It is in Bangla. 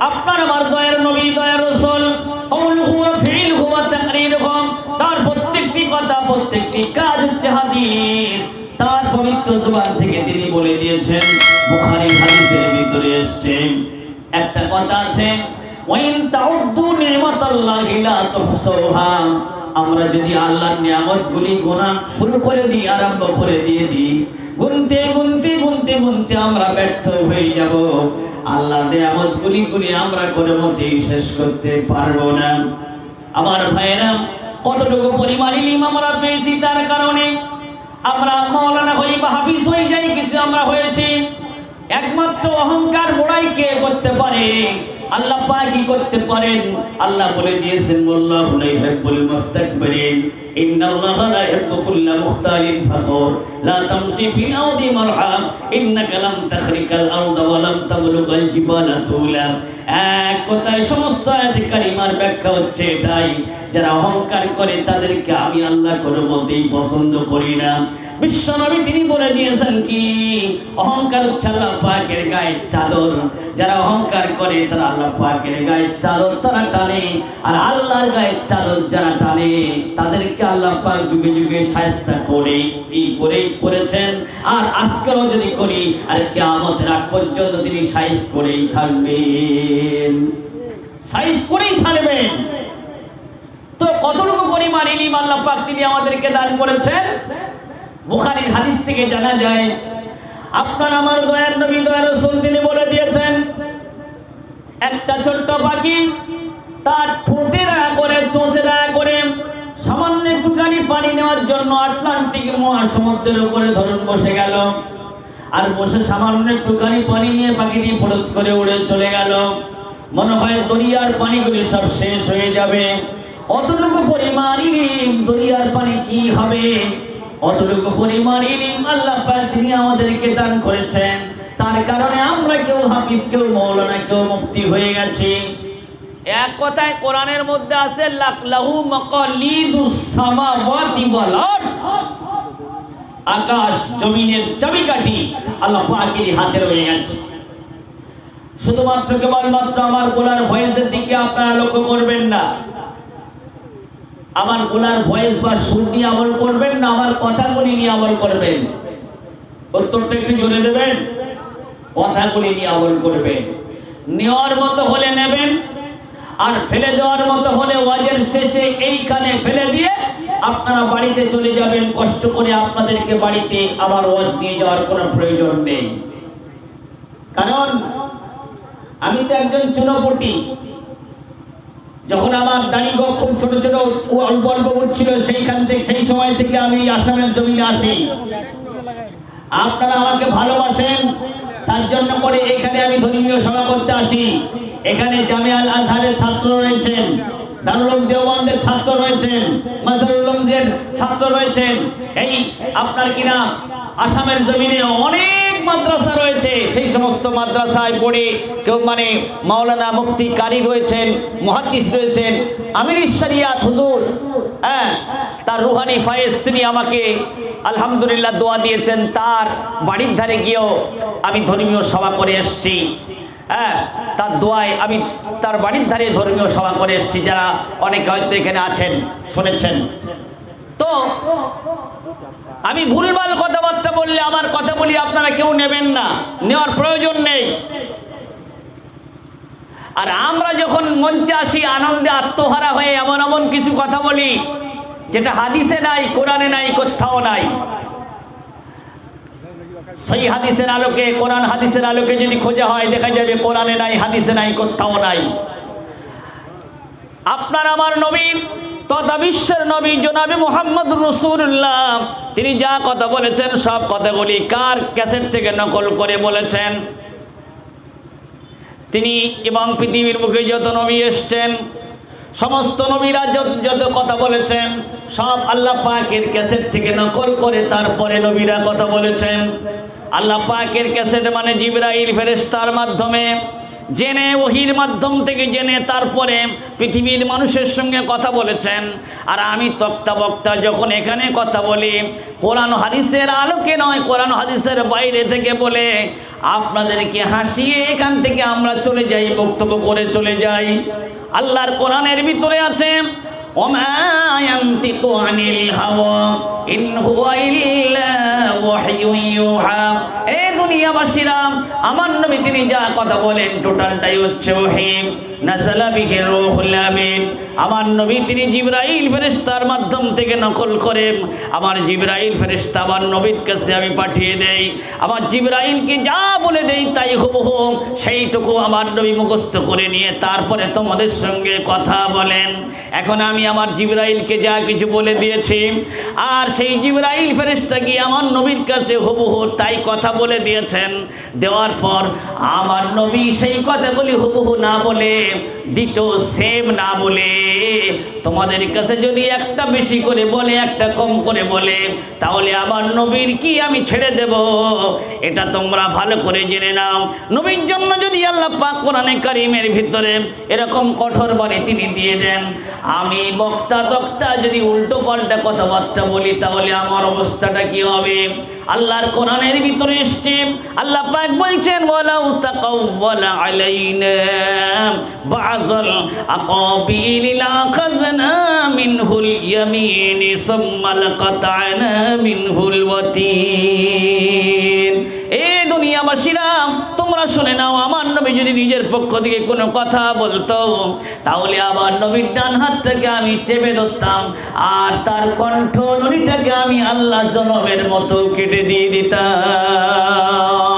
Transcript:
আপনার আমার দয়ার নবী দয়ার রাসূল কওলুহু ওয়া ফিলহু ওয়া তাকরীরুহু, তার প্রত্যেকটি কথা প্রত্যেকটি কাজ হচ্ছে হাদিস। তার পবিত্র জবান থেকে তিনি বলে দিয়েছেন। বুখারী হাদিসের ভিতরে এসেছে একটা কথা আছে, ওয়াইন তাউদ্দু নি'মাতাল্লাহি লা তুহসুহা। আমরা যদি আল্লাহর নিয়ামতগুলি গোনা শুরু করে দিই, আরম্ভ করে দিই, গুনতে গুনতে গুনতে গুনতে আমরা ব্যর্থ হয়ে যাব। আল্লাহর নিয়ামতগুলি গুনে আমরা কোনো মতেই শেষ করতে পারবো না। আমার ভাইয়েরা, কতটুকু পরিমাণ ইলম আমরা পেয়েছি, তার কারণে আমরা মাওলানা হই বা হাফিজ হয়ে যাই, কিছু আমরা হয়েছি। একমাত্র অহংকার বড়াই কে করতে পারে? আল্লাহ পাকই করতে পারেন। আল্লাহ বলে দিয়েছেন, আল্লাহু লা ইউহিব্বুল মুস্তাকবিরিন, ইন্নাল্লাহা লা ইউহিব্বু কুল্লা মুখতালিন ফাখুর, লা তামশি ফিল আরদি মারহা, ইন্নাকা লাম তাখরিকাল আরদা ওয়া লাম তাবলুগাল জিবালা তুলা। এক কথায় সমস্ত আয়াত কারিমার ব্যাখ্যা হচ্ছে এটাই, যারা অহংকার করে তাদেরকে আমি আল্লাহ কোনো মতেই পছন্দ করি না। বিশ্বনবী তিনি বলে দিয়েছেন কি, অহংকার হচ্ছে আল্লাহ পাকের গায়ের চাদর। যারা অহংকার করে তারা আল্লাহ পাকের গায়ের চাদর তারা টানে, আর আল্লাহর গায়ের চাদর যারা টানে তাদেরকে আল্লাহ পাক যুগে যুগে শায়েস্তা করে করেছেন, আর আজকেও যদি করি, আর কিয়ামতের আগ পর্যন্ত তিনি শায়েস করেই থাকবেন, শায়েস করেই থাকবেন। তো কতটুকু পরিমাণ ইলম আল্লাহ পাক তিনি আমাদেরকে দান করেছেন? বুখারীর হাদিস থেকে জানা যায়, আপনার আমার দয়ার নবী দয়ার রাসূল তিনি বলে দিয়েছেন, একটা ছোট্ট পাখি তার ঠোঁটেরা করে চোঁচেরা করে সামান্য একটুখানি পানি নেওয়ার জন্য আটলান্টিক মহাসমুদ্রের উপরে ধরুন বসে গেল, আর বসে সামান্য একটুখানি পানি নিয়ে পাখিটি ফড়ত করে উড়ে চলে গেল। মনে হয় দরিয়ার পানিগুলি সব শেষ হয়ে যাবে। অতটুকু পরিমাণ ইলম, দরিয়ার পানি কি হবে? অতটুকু পরিমাণ ইলম আল্লাহ পাক তিনি আমাদেরকে দান করেছেন। তার কারণে আমরা কেউ হাফিজ, কেউ মাওলানা, কেউ মুফতি হয়ে গেছি। এক কথায় কোরআনের মধ্যে আছে লাহু মাকালিদুস সামাওয়াতি ওয়াল আরদ, আকাশ জমিনের চাবিকাঠি আল্লাহ পাকের হাতে রয়ে গেছে। শুধুমাত্র কেবলমাত্র আমার গলার ভয়েসের দিকে আপনারা লক্ষ্য করবেন না, আমার গলার ভয়েস বা সুর নিয়ে আমল করবেন না, আমার কথাগুলি নিয়ে আমল করবেন। উত্তরটা একটু জোরে দেবেন। কথাগুলি নিয়ে আমল করবেন। নেওয়ার মতো হলে নেবেন, আর ফেলে দেওয়ার মতো হলে ওয়াজের শেষে এইখানে ফেলে দিয়ে আপনারা বাড়িতে চলে যাবেন। কষ্ট করে আপনাদেরকে বাড়িতে আবার ওয়াজ নিয়ে যাওয়ার কোনো প্রয়োজন নেই। কারণ আমি তো একজন চুনোপুটি। যখন আমার দাড়ি খুব ছোট ছোট অল্প অল্প উঠছিল, সেই সময় থেকে আমি আসামের জমিনে আসি। আপনারা আমাকে ভালোবাসেন, তার জন্য করে এখানে আমি ধর্মীয় সভা করতে আসি। এখানে জামিয়াল আজহারের ছাত্র রয়েছেন, দারুল উলুম দেওবন্দের ছাত্র রয়েছেন, মাদ্রাসাতুল উলুমদের ছাত্র রয়েছেন। এই আপনার কিনা আসামের জমিনে অনেক মাদ্রাসা রয়েছে। সেই সমস্ত মাদ্রাসায় পড়ে কেউ মানে মাওলানা মুফতি কারি রয়েছেন, মুহাদ্দিস রয়েছেন। আমির শরিয়াত হুজুর তার রুহানি ফায়েজ তিনি আমাকে আলহামদুলিল্লাহ দোয়া দিয়েছেন। তার বাড়ির ধারে গিয়েও আমি ধর্মীয় সভা করে এসেছি। তার দোয়ায় আমি তার বাড়ির ধারে ধর্মীয় সভা করে এসেছি। যারা অনেকে হয়তো এখানে আছেন, শুনেছেন। তো আমি ভুলভাল কথাবার্তা বললে আমার কথা বলি আপনারা কেউ নেবেন না, নেওয়ার প্রয়োজন নেই। আর আমরা যখন মঞ্চে আসি আনন্দে আত্মহারা হয়ে এমন এমন কিছু কথা বলি যেটা হাদিসে নাই, কোরআনে নাই, কোথাও নাই। সেই হাদিসের আলোকে, কোরআন হাদিসের আলোকে যদি খোঁজা হয় দেখা যাবে কোরআনে নাই, হাদিসে নাই, কোথাও নাই। আপনার আমার নবী তথা বিশ্বের নবী জনাবে মুহাম্মদ রাসূলুল্লাহ তিনি যা কথা বলেছেন সব কথাগুলি কার ক্যাসেট থেকে নকল করে বলেছেন? তিনি এবং পৃথিবীর মুখে যত নবী এসেছেন সমস্ত নবীরা যত কথা বলেছেন সব আল্লাহ পাকের ক্যাসেট থেকে নকল করে তারপরে নবীরা কথা বলেছেন। আল্লাহ পাকের ক্যাসেট মানে জিবরাইল ফেরেশতার মাধ্যমে জেনে ওহির মাধ্যম থেকে জেনে তারপরে পৃথিবীর মানুষের সঙ্গে কথা বলেছেন। আর আমি তক্তা বক্তা যখন এখানে কথা বলি কোরআন হাদিসের আলোকে নয়, কোরআন হাদিসের বাইরে থেকে বলে আপনাদেরকে হাসিয়ে এখান থেকে আমরা চলে যাই, বক্তব্য করে চলে যাই। আল্লাহর কোরআনের ভিতরে আছে ওমা ইয়ানতিকু আনিল হাওয়া ইন হুয়া ইল্লা ওয়াহয়ুন ইউহা। এই দুনিয়াবাসীরা, আমার নবী তিনি যা কথা বলেন টোটালটাই হচ্ছে ওহী। নাযালা বিহি রূহুল আমিন। আমার নবী তিনি জিবরাইল ফেরেশতার মাধ্যম থেকে নকল করেন। আমার জিবরাইল ফেরেশতা আমার নবীর কাছে আমি পাঠিয়ে দেই। আমার জিবরাইলকে যা বলে দেই তাই হুবহু সেইটুকু আমার নবী মুখস্থ করে নিয়ে তারপরে তোমাদের সঙ্গে কথা বলেন। এখন আমি আমার জিবরাইলকে যা কিছু বলে দিয়েছি, আর সেই জিবরাইল ফেরেশতা গিয়ে আমার নবীর কাছে হুবহু তাই কথা বলে দিয়েছেন। দেওয়ার পর আমার নবী সেই কথাগুলি হুবহু না বলে, দ্বিতীয় সেম না বলে, তোমাদের কাছে যদি একটা বেশি করে বলে একটা কম করে বলে তাহলে আমার নবীর কি আমি ছেড়ে দেব? এটা তোমরা ভালো করে জেনে নাও। নবীর জন্য যদি আল্লাহ পাক কোরআনে কারীমের ভিতরে এরকম কঠোর বাণী তিনি দিয়ে দেন, আমি বক্তা তক্তা যদি উল্টো পাল্টা কথাবার্তা বলি তাহলে আমার অবস্থাটা কি হবে? আল্লাহর কোরআনের ভিতরে এসেছে, আল্লাহ পাক বলছেন ওয়ালাউ তাকাওয়ালা আলাইনা বাযাল আকাবিল লাখাযনা মিনহুল ইয়ামিন সুম্মা লাকাতানা মিনহুল ওয়াতিন। এই দুনিয়াবাসীরা তোমরা শুনে নাও, আমার নবী যদি নিজের পক্ষ থেকে কোনো কথা বলতো তাহলে আমার নবীর ডান হাতটাকে আমি চেপে ধরতাম আর তার কণ্ঠ নড়িটাকে আমি আল্লাহ জনমের মতো কেটে দিয়ে দিতাম।